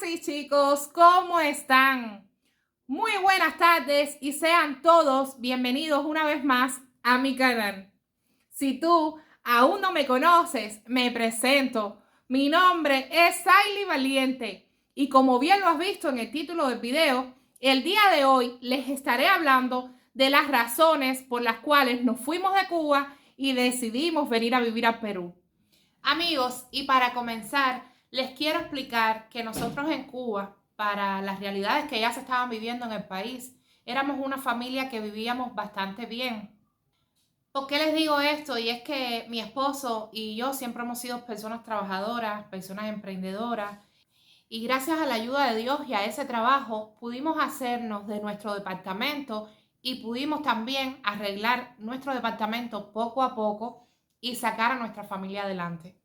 sí, chicos, ¿cómo están? Muy buenas tardes y sean todos bienvenidos una vez más a mi canal. Si tú aún no me conoces, me presento. Mi nombre es Saily Valiente y como bien lo has visto en el título del video, el día de hoy les estaré hablando de las razones por las cuales nos fuimos de Cuba y decidimos venir a vivir a Perú. Amigos, y para comenzar, les quiero explicar que nosotros en Cuba, para las realidades que ya se estaban viviendo en el país, éramos una familia que vivíamos bastante bien. ¿Por qué les digo esto? Y es que mi esposo y yo siempre hemos sido personas trabajadoras, personas emprendedoras, y gracias a la ayuda de Dios y a ese trabajo pudimos hacernos de nuestro departamento y pudimos también arreglar nuestro departamento poco a poco y sacar a nuestra familia adelante.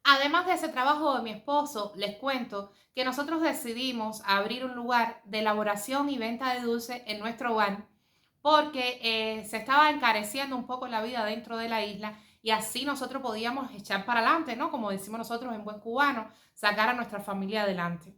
Además de ese trabajo de mi esposo, les cuento que nosotros decidimos abrir un lugar de elaboración y venta de dulces en nuestro hogar porque se estaba encareciendo un poco la vida dentro de la isla y así nosotros podíamos echar para adelante, ¿no? Como decimos nosotros en buen cubano, sacar a nuestra familia adelante.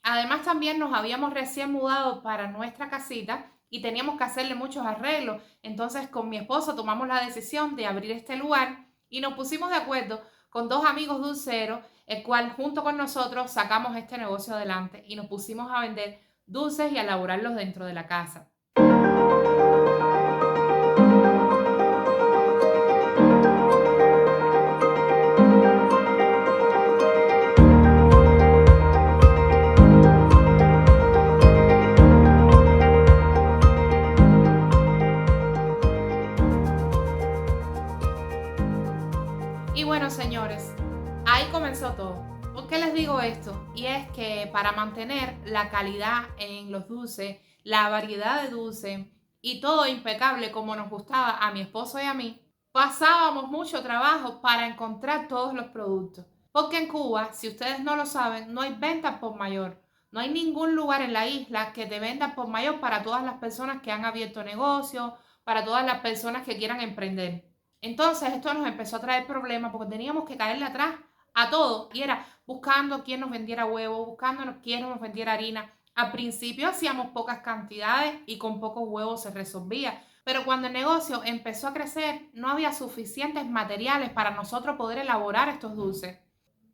Además también nos habíamos recién mudado para nuestra casita y teníamos que hacerle muchos arreglos. Entonces con mi esposo tomamos la decisión de abrir este lugar y nos pusimos de acuerdo con dos amigos dulceros, el cual junto con nosotros sacamos este negocio adelante y nos pusimos a vender dulces y a elaborarlos dentro de la casa. Y bueno, señores, ahí comenzó todo. ¿Por qué les digo esto? Y es que para mantener la calidad en los dulces, la variedad de dulces y todo impecable como nos gustaba a mi esposo y a mí, pasábamos mucho trabajo para encontrar todos los productos. Porque en Cuba, si ustedes no lo saben, no hay ventas por mayor. No hay ningún lugar en la isla que te venda por mayor para todas las personas que han abierto negocios, para todas las personas que quieran emprender. Entonces esto nos empezó a traer problemas porque teníamos que caerle atrás a todo y era buscando quién nos vendiera huevo, buscando quién nos vendiera harina. Al principio hacíamos pocas cantidades y con pocos huevos se resolvía, pero cuando el negocio empezó a crecer no había suficientes materiales para nosotros poder elaborar estos dulces.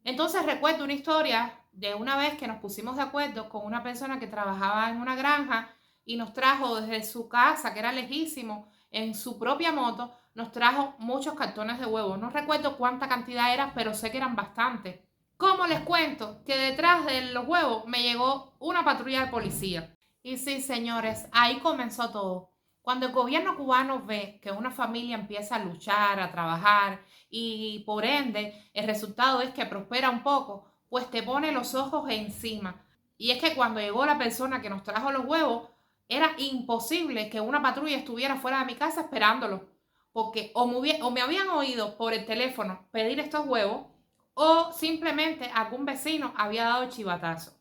Entonces recuerdo una historia de una vez que nos pusimos de acuerdo con una persona que trabajaba en una granja y nos trajo desde su casa, que era lejísimo, en su propia moto, nos trajo muchos cartones de huevos. No recuerdo cuánta cantidad era, pero sé que eran bastantes. ¿Cómo les cuento? Que detrás de los huevos me llegó una patrulla de policía. Y sí, señores, ahí comenzó todo. Cuando el gobierno cubano ve que una familia empieza a luchar, a trabajar y por ende el resultado es que prospera un poco, pues te pone los ojos encima. Y es que cuando llegó la persona que nos trajo los huevos, era imposible que una patrulla estuviera fuera de mi casa esperándolo, porque o me habían oído por el teléfono pedir estos huevos o simplemente algún vecino había dado el chivatazo.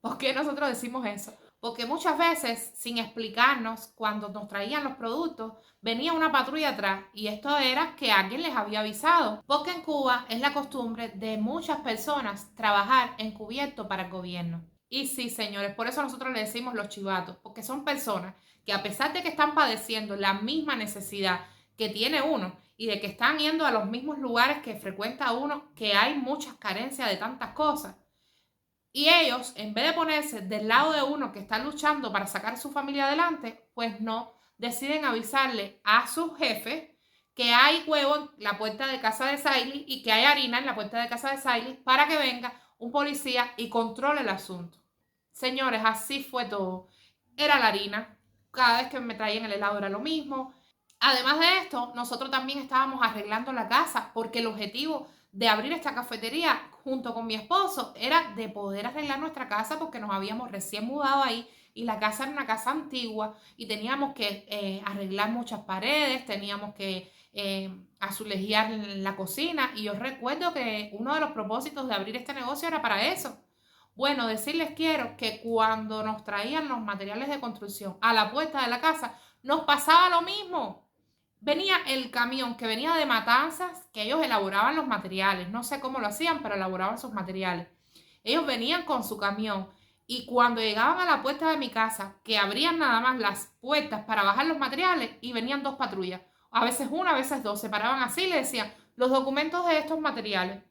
¿Por qué nosotros decimos eso? Porque muchas veces, sin explicarnos, cuando nos traían los productos, venía una patrulla atrás y esto era que alguien les había avisado. Porque en Cuba es la costumbre de muchas personas trabajar encubierto para el gobierno. Y sí, señores, por eso nosotros le decimos los chivatos, porque son personas que a pesar de que están padeciendo la misma necesidad que tiene uno y de que están yendo a los mismos lugares que frecuenta uno, que hay muchas carencias de tantas cosas, y ellos, en vez de ponerse del lado de uno que está luchando para sacar a su familia adelante, pues no, deciden avisarle a sus jefes que hay huevo en la puerta de casa de Saily y que hay harina en la puerta de casa de Saily para que venga un policía y controle el asunto. Señores, así fue todo. Era la harina. Cada vez que me traían el helado era lo mismo. Además de esto, nosotros también estábamos arreglando la casa porque el objetivo de abrir esta cafetería junto con mi esposo era de poder arreglar nuestra casa porque nos habíamos recién mudado ahí y la casa era una casa antigua y teníamos que arreglar muchas paredes, teníamos que azulejar la cocina y yo recuerdo que uno de los propósitos de abrir este negocio era para eso. Bueno, decirles quiero que cuando nos traían los materiales de construcción a la puerta de la casa, nos pasaba lo mismo. Venía el camión que venía de Matanzas, que ellos elaboraban los materiales. No sé cómo lo hacían, pero elaboraban sus materiales. Ellos venían con su camión y cuando llegaban a la puerta de mi casa, que abrían nada más las puertas para bajar los materiales y venían 2 patrullas, a veces una, a veces 2, se paraban así y le decían los documentos de estos materiales.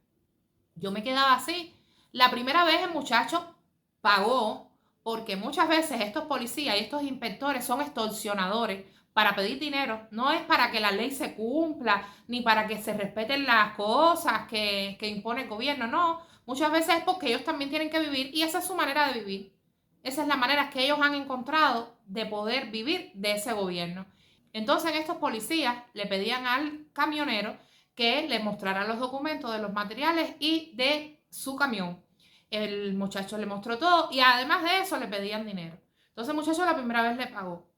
Yo me quedaba así. La primera vez el muchacho pagó porque muchas veces estos policías y estos inspectores son extorsionadores para pedir dinero. No es para que la ley se cumpla ni para que se respeten las cosas que impone el gobierno. No, muchas veces es porque ellos también tienen que vivir y esa es su manera de vivir. Esa es la manera que ellos han encontrado de poder vivir de ese gobierno. Entonces estos policías le pedían al camionero que le mostrara los documentos de los materiales y de su camión. El muchacho le mostró todo y además de eso le pedían dinero. Entonces el muchacho la primera vez le pagó.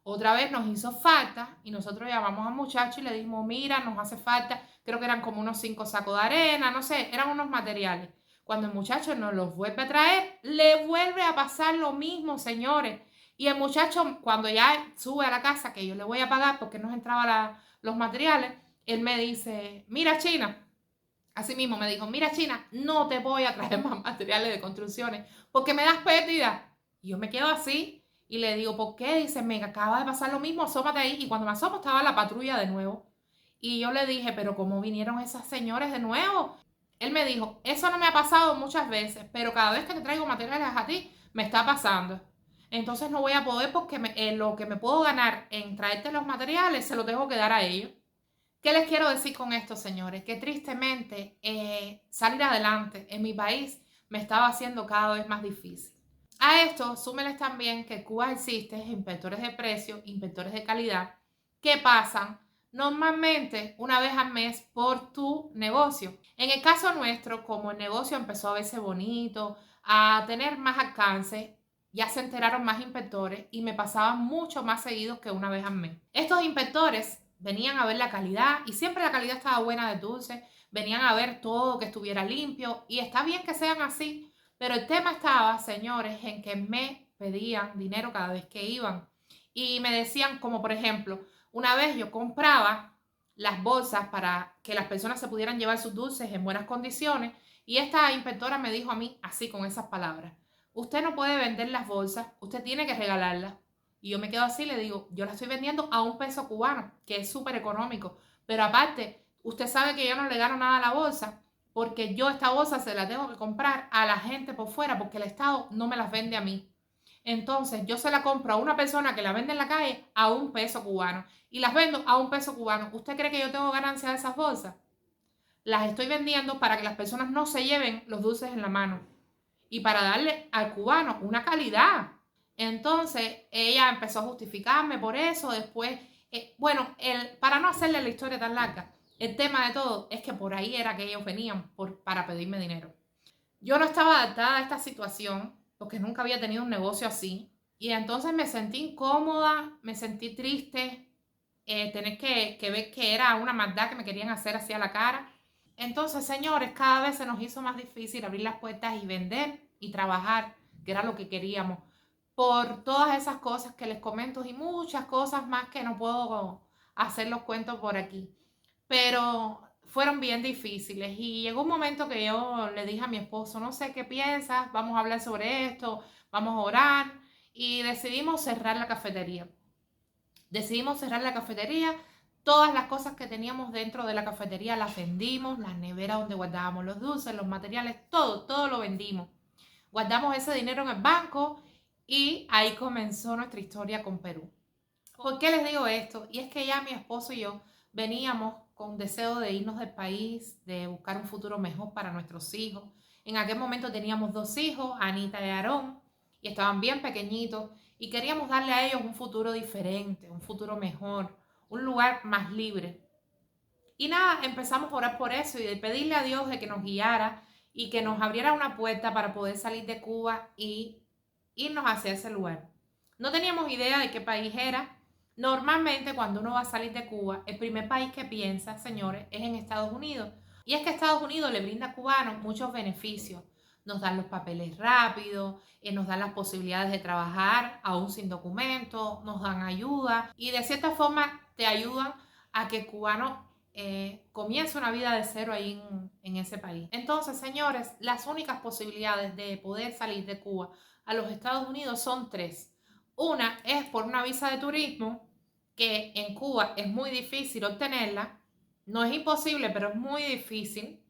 Otra vez nos hizo falta y nosotros llamamos al muchacho y le dijimos, mira, nos hace falta, creo que eran como unos 5 sacos de arena, no sé, eran unos materiales. Cuando el muchacho nos los vuelve a traer, le vuelve a pasar lo mismo, señores. Y el muchacho, cuando ya sube a la casa, que yo le voy a pagar porque nos entraban los materiales, él me dice, mira China, así mismo me dijo, mira China, no te voy a traer más materiales de construcciones porque me das pérdida. Y yo me quedo así y le digo, ¿por qué? Dice, me acaba de pasar lo mismo, asómate ahí. Y cuando me asomo estaba la patrulla de nuevo. Y yo le dije, pero ¿cómo vinieron esas señores de nuevo? Él me dijo, eso no me ha pasado muchas veces, pero cada vez que te traigo materiales a ti, me está pasando. Entonces no voy a poder porque lo que me puedo ganar en traerte los materiales se lo tengo que dar a ellos. ¿Qué les quiero decir con esto, señores? Que tristemente salir adelante en mi país me estaba haciendo cada vez más difícil. A esto, súmeles también que en Cuba existen inspectores de precios, inspectores de calidad, que pasan normalmente una vez al mes por tu negocio. En el caso nuestro, como el negocio empezó a verse bonito, a tener más alcance, ya se enteraron más inspectores y me pasaban mucho más seguidos que una vez al mes. Estos inspectores venían a ver la calidad y siempre la calidad estaba buena de dulce, venían a ver todo que estuviera limpio y está bien que sean así, pero el tema estaba, señores, en que me pedían dinero cada vez que iban y me decían como por ejemplo, una vez yo compraba las bolsas para que las personas se pudieran llevar sus dulces en buenas condiciones y esta inspectora me dijo a mí así con esas palabras, usted no puede vender las bolsas, usted tiene que regalarlas. Y yo me quedo así y le digo, yo la estoy vendiendo a $1 cubano, que es súper económico. Pero aparte, usted sabe que yo no le gano nada a la bolsa, porque yo esta bolsa se la tengo que comprar a la gente por fuera, porque el Estado no me las vende a mí. Entonces, yo se la compro a una persona que la vende en la calle a $1 cubano. Y las vendo a $1 cubano. ¿Usted cree que yo tengo ganancia de esas bolsas? Las estoy vendiendo para que las personas no se lleven los dulces en la mano. Y para darle al cubano una calidad. Entonces ella empezó a justificarme por eso. Después, para no hacerle la historia tan larga, el tema de todo es que por ahí era que ellos venían para pedirme dinero. Yo no estaba adaptada a esta situación porque nunca había tenido un negocio así. Y entonces me sentí incómoda, me sentí triste, tener que ver que era una maldad que me querían hacer hacia la cara. Entonces, señores, cada vez se nos hizo más difícil abrir las puertas y vender y trabajar, que era lo que queríamos, por todas esas cosas que les comento y muchas cosas más que no puedo hacer los cuentos por aquí. Pero fueron bien difíciles y llegó un momento que yo le dije a mi esposo, no sé qué piensas, vamos a hablar sobre esto, vamos a orar y decidimos cerrar la cafetería. Decidimos cerrar la cafetería. Todas las cosas que teníamos dentro de la cafetería las vendimos, las neveras donde guardábamos los dulces, los materiales, todo lo vendimos. Guardamos ese dinero en el banco y ahí comenzó nuestra historia con Perú. ¿Por qué les digo esto? Y es que ya mi esposo y yo veníamos con deseo de irnos del país, de buscar un futuro mejor para nuestros hijos. En aquel momento teníamos 2 hijos, Anita y Aarón, y estaban bien pequeñitos y queríamos darle a ellos un futuro diferente, un futuro mejor, un lugar más libre. Y nada, empezamos a orar por eso y de pedirle a Dios de que nos guiara y que nos abriera una puerta para poder salir de Cuba y irnos hacia ese lugar. No teníamos idea de qué país era. Normalmente cuando uno va a salir de Cuba, el primer país que piensa, señores, es en Estados Unidos. Y es que Estados Unidos le brinda a cubanos muchos beneficios. Nos dan los papeles rápidos, nos dan las posibilidades de trabajar aún sin documentos, nos dan ayuda y de cierta forma te ayudan a que el cubano comience una vida de cero ahí en ese país. Entonces, señores, las únicas posibilidades de poder salir de Cuba a los Estados Unidos son tres. Una es por una visa de turismo, que en Cuba es muy difícil obtenerla. No es imposible, pero es muy difícil.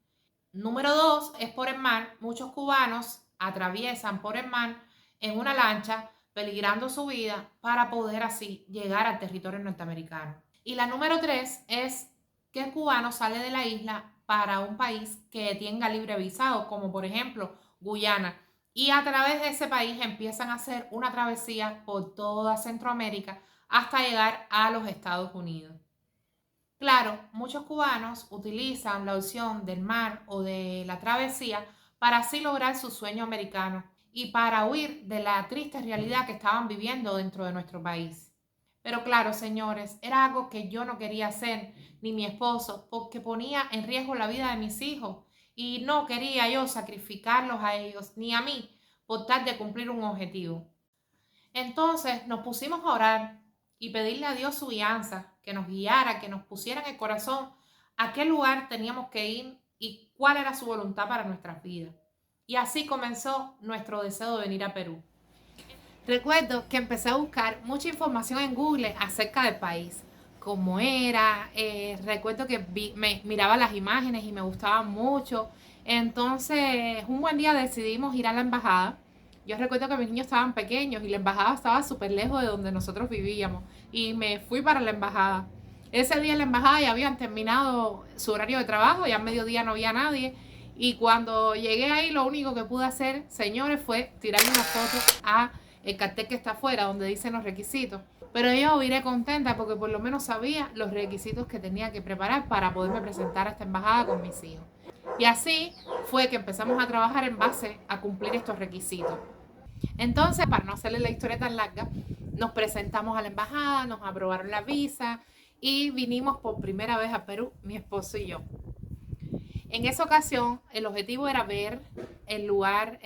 Número dos es por el mar. Muchos cubanos atraviesan por el mar en una lancha, peligrando su vida para poder así llegar al territorio norteamericano. Y la número tres es que el cubano sale de la isla para un país que tenga libre visado, como por ejemplo Guyana. Y a través de ese país empiezan a hacer una travesía por toda Centroamérica hasta llegar a los Estados Unidos. Claro, muchos cubanos utilizan la opción del mar o de la travesía para así lograr su sueño americano y para huir de la triste realidad que estaban viviendo dentro de nuestro país. Pero claro, señores, era algo que yo no quería hacer, ni mi esposo, porque ponía en riesgo la vida de mis hijos y no quería yo sacrificarlos a ellos ni a mí por tal de cumplir un objetivo. Entonces nos pusimos a orar y pedirle a Dios su guianza, que nos guiara, que nos pusiera en el corazón a qué lugar teníamos que ir y cuál era su voluntad para nuestras vidas. Y así comenzó nuestro deseo de venir a Perú. Recuerdo que empecé a buscar mucha información en Google acerca del país, cómo era, recuerdo que me miraba las imágenes y me gustaban mucho. Entonces, un buen día decidimos ir a la embajada. Yo recuerdo que mis niños estaban pequeños y la embajada estaba súper lejos de donde nosotros vivíamos y me fui para la embajada. Ese día en la embajada ya habían terminado su horario de trabajo, ya a mediodía no había nadie. Y cuando llegué ahí, lo único que pude hacer, señores, fue tirarle una foto a el cartel que está afuera donde dicen los requisitos. Pero yo iré contenta porque por lo menos sabía los requisitos que tenía que preparar para poderme presentar a esta embajada con mis hijos. Y así fue que empezamos a trabajar en base a cumplir estos requisitos. Entonces, para no hacerle la historia tan larga, nos presentamos a la embajada, nos aprobaron la visa y vinimos por primera vez a Perú, mi esposo y yo. En esa ocasión, el objetivo era ver el lugar,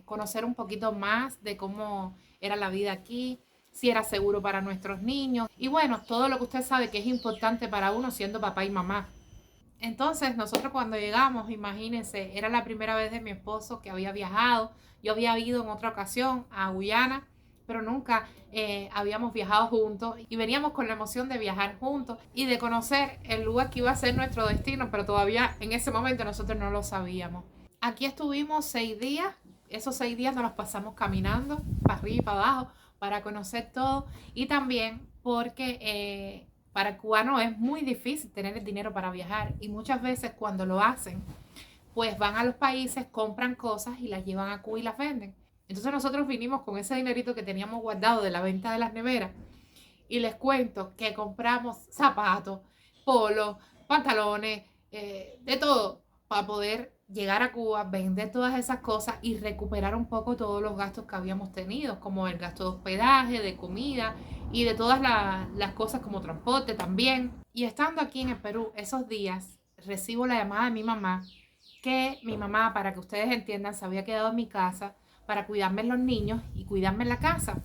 conocer un poquito más de cómo era la vida aquí, si era seguro para nuestros niños y bueno, todo lo que usted sabe que es importante para uno siendo papá y mamá. Entonces, nosotros cuando llegamos, imagínense, era la primera vez de mi esposo que había viajado. Yo había ido en otra ocasión a Guyana, pero nunca habíamos viajado juntos y veníamos con la emoción de viajar juntos y de conocer el lugar que iba a ser nuestro destino, pero todavía en ese momento nosotros no lo sabíamos. Aquí estuvimos 6 días, esos 6 días nos los pasamos caminando para arriba y para abajo para conocer todo y también porque para el cubano es muy difícil tener el dinero para viajar y muchas veces cuando lo hacen, pues van a los países, compran cosas y las llevan a Cuba y las venden. Entonces nosotros vinimos con ese dinerito que teníamos guardado de la venta de las neveras y les cuento que compramos zapatos, polos, pantalones, de todo para poder llegar a Cuba, vender todas esas cosas y recuperar un poco todos los gastos que habíamos tenido, como el gasto de hospedaje, de comida y de todas las cosas como transporte también. Y estando aquí en el Perú esos días, recibo la llamada de mi mamá, que mi mamá, para que ustedes entiendan, se había quedado en mi casa para cuidarme los niños y cuidarme en la casa.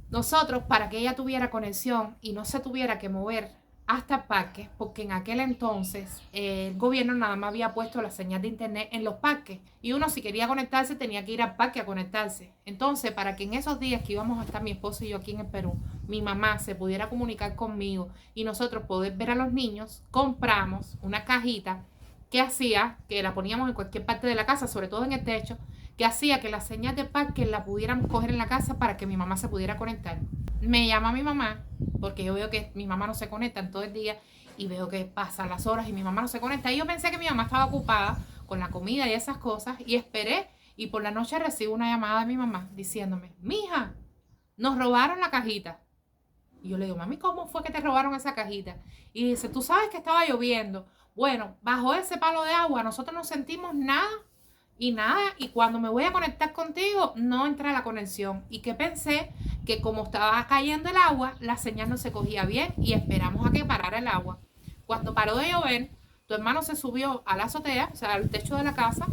Nosotros, para que ella tuviera conexión y no se tuviera que mover hasta el parque, porque en aquel entonces el gobierno nada más había puesto la señal de internet en los parques y uno si quería conectarse tenía que ir al parque a conectarse. Entonces, para que en esos días que íbamos a estar mi esposo y yo aquí en el Perú, mi mamá se pudiera comunicar conmigo y nosotros poder ver a los niños, compramos una cajita que hacía, que la poníamos en cualquier parte de la casa, sobre todo en el techo, que hacía que la señal de parque la pudiéramos coger en la casa para que mi mamá se pudiera conectar. Me llama mi mamá, porque yo veo que mi mamá no se conecta en todo el día y veo que pasan las horas y mi mamá no se conecta. Y yo pensé que mi mamá estaba ocupada con la comida y esas cosas y esperé y por la noche recibo una llamada de mi mamá diciéndome, mija, nos robaron la cajita. Y yo le digo, mami, ¿cómo fue que te robaron esa cajita? Y dice, tú sabes que estaba lloviendo. Bueno, bajo ese palo de agua nosotros no sentimos nada y cuando me voy a conectar contigo no entra la conexión y que pensé que como estaba cayendo el agua la señal no se cogía bien y esperamos a que parara el agua. Cuando paró de llover, tu hermano se subió a la azotea, o sea, al techo de la casa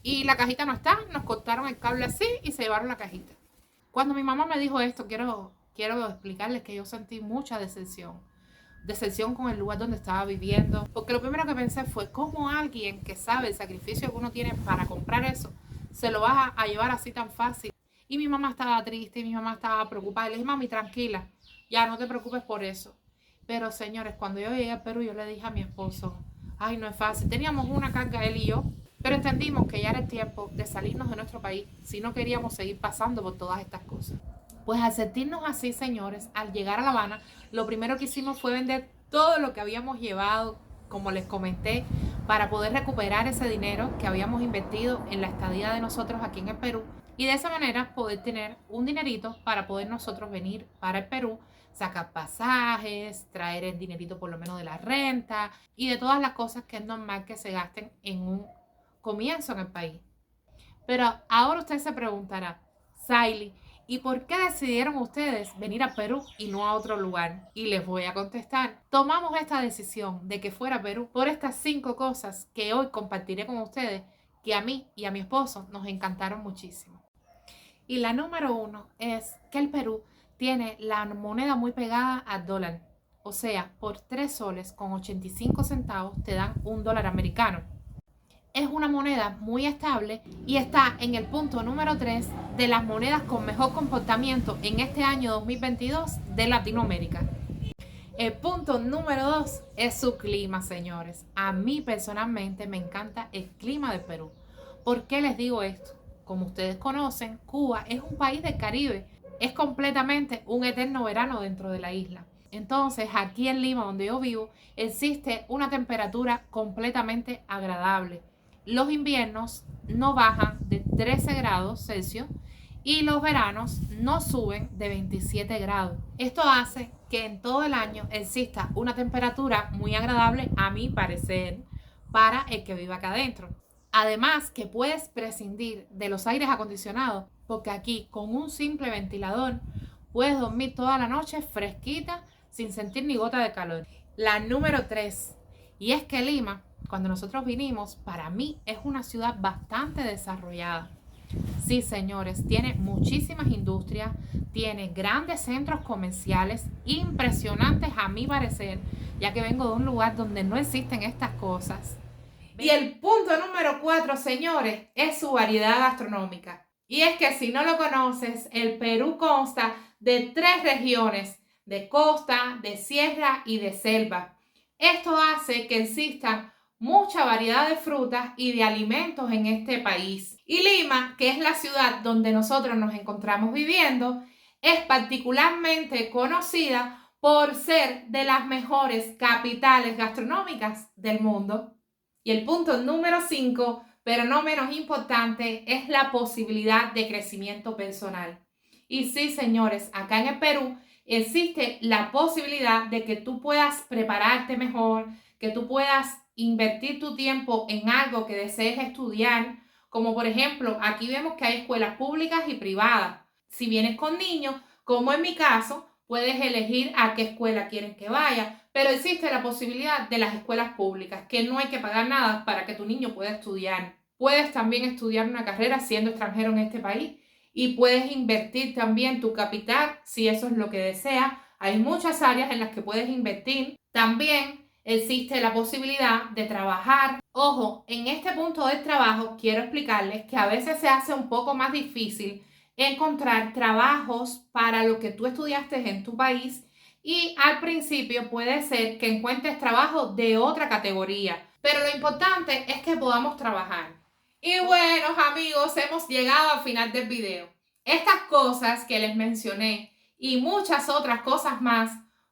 y la cajita no está, nos cortaron el cable así y se llevaron la cajita. Cuando mi mamá me dijo esto, quiero explicarles que yo sentí mucha decepción decepción con el lugar donde estaba viviendo, porque lo primero que pensé fue cómo alguien que sabe el sacrificio que uno tiene para comprar eso, se lo vas a llevar así tan fácil. Y mi mamá estaba triste, y mi mamá estaba preocupada, y le dije, mami, tranquila, ya no te preocupes por eso. Pero señores, cuando yo llegué a Perú, yo le dije a mi esposo, ay, no es fácil, teníamos una carga él y yo, pero entendimos que ya era el tiempo de salirnos de nuestro país si no queríamos seguir pasando por todas estas cosas. Pues al sentirnos así, señores, al llegar a La Habana, lo primero que hicimos fue vender todo lo que habíamos llevado, como les comenté, para poder recuperar ese dinero que habíamos invertido en la estadía de nosotros aquí en el Perú y de esa manera poder tener un dinerito para poder nosotros venir para el Perú, sacar pasajes, traer el dinerito por lo menos de la renta y de todas las cosas que es normal que se gasten en un comienzo en el país. Pero ahora usted se preguntará, Saily, ¿y por qué decidieron ustedes venir a Perú y no a otro lugar? Y les voy a contestar. Tomamos esta decisión de que fuera Perú por estas 5 cosas que hoy compartiré con ustedes que a mí y a mi esposo nos encantaron muchísimo. Y la número 1 es que el Perú tiene la moneda muy pegada al dólar. O sea, por 3 soles con 85 centavos te dan $1 americano. Es una moneda muy estable y está en el punto número 3 de las monedas con mejor comportamiento en este año 2022 de Latinoamérica. El punto número 2 es su clima, señores. A mí personalmente me encanta el clima de Perú. ¿Por qué les digo esto? Como ustedes conocen, Cuba es un país del Caribe. Es completamente un eterno verano dentro de la isla. Entonces, aquí en Lima, donde yo vivo, existe una temperatura completamente agradable. Los inviernos no bajan de 13 grados Celsius y los veranos no suben de 27 grados. Esto hace que en todo el año exista una temperatura muy agradable, a mi parecer, para el que vive acá adentro. Además que puedes prescindir de los aires acondicionados, porque aquí con un simple ventilador puedes dormir toda la noche fresquita sin sentir ni gota de calor. La número 3, y es que Lima, cuando nosotros vinimos, para mí es una ciudad bastante desarrollada. Sí, señores, tiene muchísimas industrias, tiene grandes centros comerciales impresionantes a mi parecer, ya que vengo de un lugar donde no existen estas cosas. Y el punto número 4, señores, es su variedad gastronómica. Y es que si no lo conoces, el Perú consta de 3 regiones, de costa, de sierra y de selva. Esto hace que existan mucha variedad de frutas y de alimentos en este país. Y Lima, que es la ciudad donde nosotros nos encontramos viviendo, es particularmente conocida por ser de las mejores capitales gastronómicas del mundo. Y el punto número 5, pero no menos importante, es la posibilidad de crecimiento personal. Y sí, señores, acá en el Perú existe la posibilidad de que tú puedas prepararte mejor, que tú puedas invertir tu tiempo en algo que desees estudiar, como por ejemplo, aquí vemos que hay escuelas públicas y privadas. Si vienes con niños, como en mi caso, puedes elegir a qué escuela quieres que vaya, pero existe la posibilidad de las escuelas públicas, que no hay que pagar nada para que tu niño pueda estudiar. Puedes también estudiar una carrera siendo extranjero en este país y puedes invertir también tu capital si eso es lo que deseas. Hay muchas áreas en las que puedes invertir. También existe la posibilidad de trabajar. Ojo, en este punto del trabajo quiero explicarles que a veces se hace un poco más difícil encontrar trabajos para lo que tú estudiaste en tu país y al principio puede ser que encuentres trabajo de otra categoría, pero lo importante es que podamos trabajar. Y bueno, amigos, hemos llegado al final del video. Estas cosas que les mencioné y muchas otras cosas más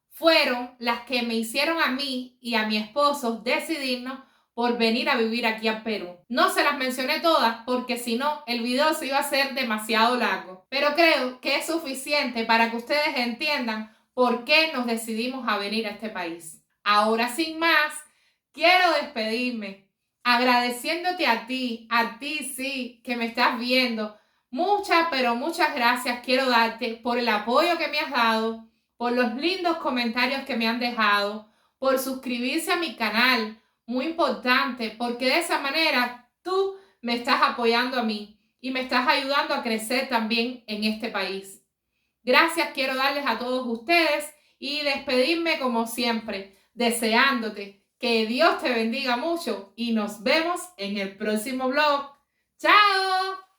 fueron las que me hicieron a mí y a mi esposo decidirnos por venir a vivir aquí a Perú. No se las mencioné todas porque si no el video se iba a hacer demasiado largo, pero creo que es suficiente para que ustedes entiendan por qué nos decidimos a venir a este país. Ahora sin más, quiero despedirme agradeciéndote a ti sí, que me estás viendo. Muchas, pero muchas gracias quiero darte por el apoyo que me has dado, por los lindos comentarios que me han dejado, por suscribirse a mi canal, muy importante, porque de esa manera tú me estás apoyando a mí y me estás ayudando a crecer también en este país. Gracias quiero darles a todos ustedes y despedirme como siempre, deseándote que Dios te bendiga mucho y nos vemos en el próximo vlog. ¡Chao!